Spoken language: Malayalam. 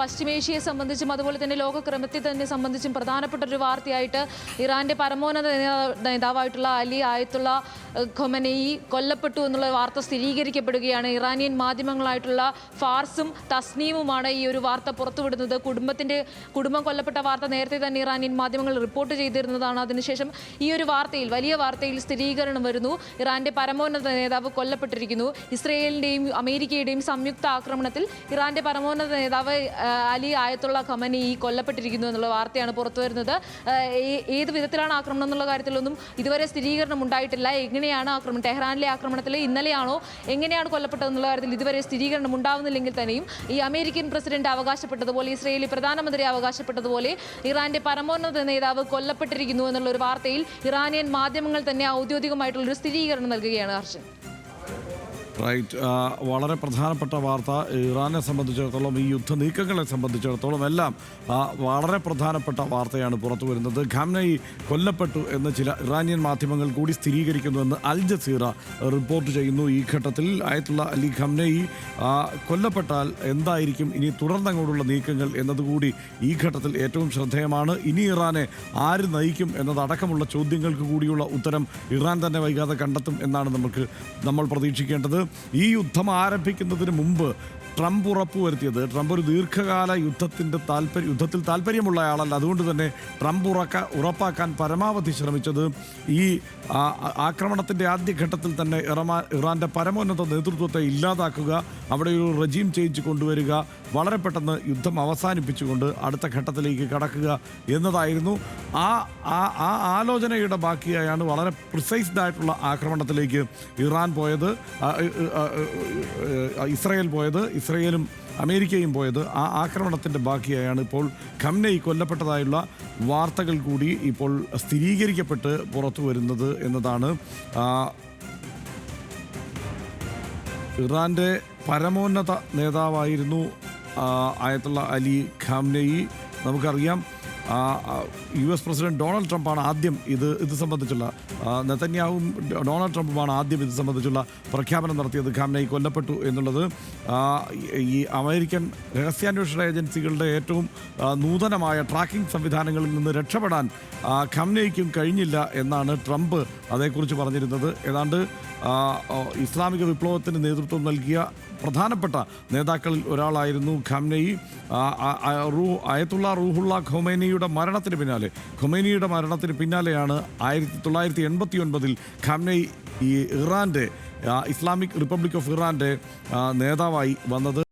പശ്ചിമേഷ്യയെ സംബന്ധിച്ചും അതുപോലെ തന്നെ ലോകക്രമത്തെ തന്നെ സംബന്ധിച്ചും പ്രധാനപ്പെട്ട ഒരു വാർത്തയായിട്ട് ഇറാന്റെ പരമോന്നത നേതാവായിട്ടുള്ള അലി ആയത്തുള്ള ഖൊമനെയി കൊല്ലപ്പെട്ടു എന്നുള്ള വാർത്ത സ്ഥിരീകരിക്കപ്പെടുകയാണ്. ഇറാനിയൻ മാധ്യമങ്ങളായിട്ടുള്ള ഫാർസും തസ്നീമുമാണ് ഈ ഒരു വാർത്ത പുറത്തുവിടുന്നത്. കുടുംബം കൊല്ലപ്പെട്ട വാർത്ത നേരത്തെ തന്നെ ഇറാനിയൻ മാധ്യമങ്ങൾ റിപ്പോർട്ട് ചെയ്തിരുന്നതാണ്. അതിനുശേഷം ഈ ഒരു വാർത്തയിൽ, വലിയ വാർത്തയിൽ സ്ഥിരീകരണം വരുന്നു. ഇറാന്റെ പരമോന്നത നേതാവ് കൊല്ലപ്പെട്ടിരിക്കുന്നു. ഇസ്രയേലിന്റെയും അമേരിക്കയുടെയും സംയുക്ത ആക്രമണത്തിൽ ഇറാന്റെ പരമോന്നത നേതാവ് അലി ആയത്തുള്ള ഖൊമനെയി കൊല്ലപ്പെട്ടിരിക്കുന്നു എന്നുള്ള വാർത്തയാണ് പുറത്തു വരുന്നത്. ഏത് വിധത്തിലാണ് ആക്രമണം എന്നുള്ള കാര്യത്തിലൊന്നും ഇതുവരെ സ്ഥിരീകരണം ഉണ്ടായിട്ടില്ല. എങ്ങനെയാണ് ആക്രമണം, ടെഹ്റാനിലെ ആക്രമണത്തിൽ ഇന്നലെയാണോ എങ്ങനെയാണ് കൊല്ലപ്പെട്ടതെന്നുള്ള കാര്യത്തിൽ ഇതുവരെ സ്ഥിരീകരണം ഉണ്ടാവുന്നില്ലെങ്കിൽ തന്നെയും ഈ അമേരിക്കൻ പ്രസിഡന്റ് അവകാശപ്പെട്ടതുപോലെ, ഇസ്രയേലി പ്രധാനമന്ത്രി അവകാശപ്പെട്ടതുപോലെ ഇറാന്റെ പരമോന്നത നേതാവ് കൊല്ലപ്പെട്ടിരിക്കുന്നു എന്നുള്ള ഒരു വാർത്തയിൽ ഇറാനിയൻ മാധ്യമങ്ങൾ തന്നെ ഔദ്യോഗികമായിട്ടുള്ളൊരു സ്ഥിരീകരണം നൽകുകയാണ്. ഹർഷൻ, റൈറ്റ്. വളരെ പ്രധാനപ്പെട്ട വാർത്ത. ഇറാനെ സംബന്ധിച്ചിടത്തോളം, ഈ യുദ്ധ നീക്കങ്ങളെ സംബന്ധിച്ചിടത്തോളം എല്ലാം വളരെ പ്രധാനപ്പെട്ട വാർത്തയാണ് പുറത്തു വരുന്നത്. ഖാംനെയി കൊല്ലപ്പെട്ടു എന്ന് ചില ഇറാനിയൻ മാധ്യമങ്ങൾ കൂടി സ്ഥിരീകരിക്കുന്നുവെന്ന് അൽ ജസീറ റിപ്പോർട്ട് ചെയ്യുന്നു. ഈ ഘട്ടത്തിൽ ആയത്തുള്ള അലി ഖാംനെയി കൊല്ലപ്പെട്ടാൽ എന്തായിരിക്കും ഇനി തുടർന്നങ്ങോട്ടുള്ള നീക്കങ്ങൾ എന്നതുകൂടി ഈ ഘട്ടത്തിൽ ഏറ്റവും ശ്രദ്ധേയമാണ്. ഇനി ഇറാനെ ആര് നയിക്കും എന്നതടക്കമുള്ള ചോദ്യങ്ങൾക്ക് കൂടിയുള്ള ഉത്തരം ഇറാൻ തന്നെ വൈകാതെ കണ്ടെത്തും എന്നാണ് നമ്മൾ പ്രതീക്ഷിക്കേണ്ടത്. ഈ യുദ്ധം ആരംഭിക്കുന്നതിന് മുമ്പ് ട്രംപ് ഉറപ്പുവരുത്തിയത്, ട്രംപ് ഒരു ദീർഘകാല യുദ്ധത്തിൽ താല്പര്യമുള്ള ആളല്ല, അതുകൊണ്ട് തന്നെ ട്രംപ് ഉറപ്പാക്കാൻ പരമാവധി ശ്രമിച്ചത് ഈ ആക്രമണത്തിൻ്റെ ആദ്യഘട്ടത്തിൽ തന്നെ ഇറാൻ്റെ പരമോന്നത നേതൃത്വത്തെ ഇല്ലാതാക്കുക, അവിടെ ഒരു റെജീം ചേഞ്ച് കൊണ്ടുവരിക, വളരെ പെട്ടെന്ന് യുദ്ധം അവസാനിപ്പിച്ചുകൊണ്ട് അടുത്ത ഘട്ടത്തിലേക്ക് കടക്കുക എന്നതായിരുന്നു. ആ ആലോചനയുടെ ബാക്കിയായാണ് വളരെ പ്രിസൈസ്ഡ് ആയിട്ടുള്ള ആക്രമണത്തിലേക്ക് ഇറാൻ പോയത്, ഇസ്രയേലും അമേരിക്കയും പോയത്. ആ ആക്രമണത്തിൻ്റെ ബാക്കിയായാണ് ഇപ്പോൾ ഖംനെയി കൊല്ലപ്പെട്ടതായുള്ള വാർത്തകൾ കൂടി ഇപ്പോൾ സ്ഥിരീകരിക്കപ്പെട്ട് പുറത്തു വരുന്നത് എന്നതാണ്. ഇറാൻ്റെ പരമോന്നത നേതാവായിരുന്നു ആയത്തുള്ള അലി ഖാംനെയി. നമുക്കറിയാം, US പ്രസിഡന്റ് ഡൊണാൾഡ് ട്രംപാണ് ആദ്യം ഇത് സംബന്ധിച്ചുള്ള, നെതന്യാഹുവും ഡൊണാൾഡ് ട്രംപുമാണ് ആദ്യം ഇത് സംബന്ധിച്ചുള്ള പ്രഖ്യാപനം നടത്തിയത്. ഖാംനെയി കൊല്ലപ്പെട്ടു എന്നുള്ളത് ഈ അമേരിക്കൻ രഹസ്യാന്വേഷണ ഏജൻസികളുടെ ഏറ്റവും നൂതനമായ ട്രാക്കിംഗ് സംവിധാനങ്ങളിൽ നിന്ന് രക്ഷപ്പെടാൻ ഖാംനെയിക്കും കഴിഞ്ഞില്ല എന്നാണ് ട്രംപ് അതേക്കുറിച്ച് പറഞ്ഞിരുന്നത്. ഏതാണ്ട് ഇസ്ലാമിക വിപ്ലവത്തിന് നേതൃത്വം നൽകിയ പ്രധാനപ്പെട്ട നേതാക്കളിൽ ഒരാളായിരുന്നു ഖാംനെയി. ആയത്തുള്ള റൂഹുള്ള ഖൊമേനിയുടെ മരണത്തിന് പിന്നാലെയാണ് 1989 ഖാംനെയി ഈ ഇറാൻ്റെ ഇസ്ലാമിക് റിപ്പബ്ലിക് ഓഫ് ഇറാൻ്റെ നേതാവായി വന്നത്.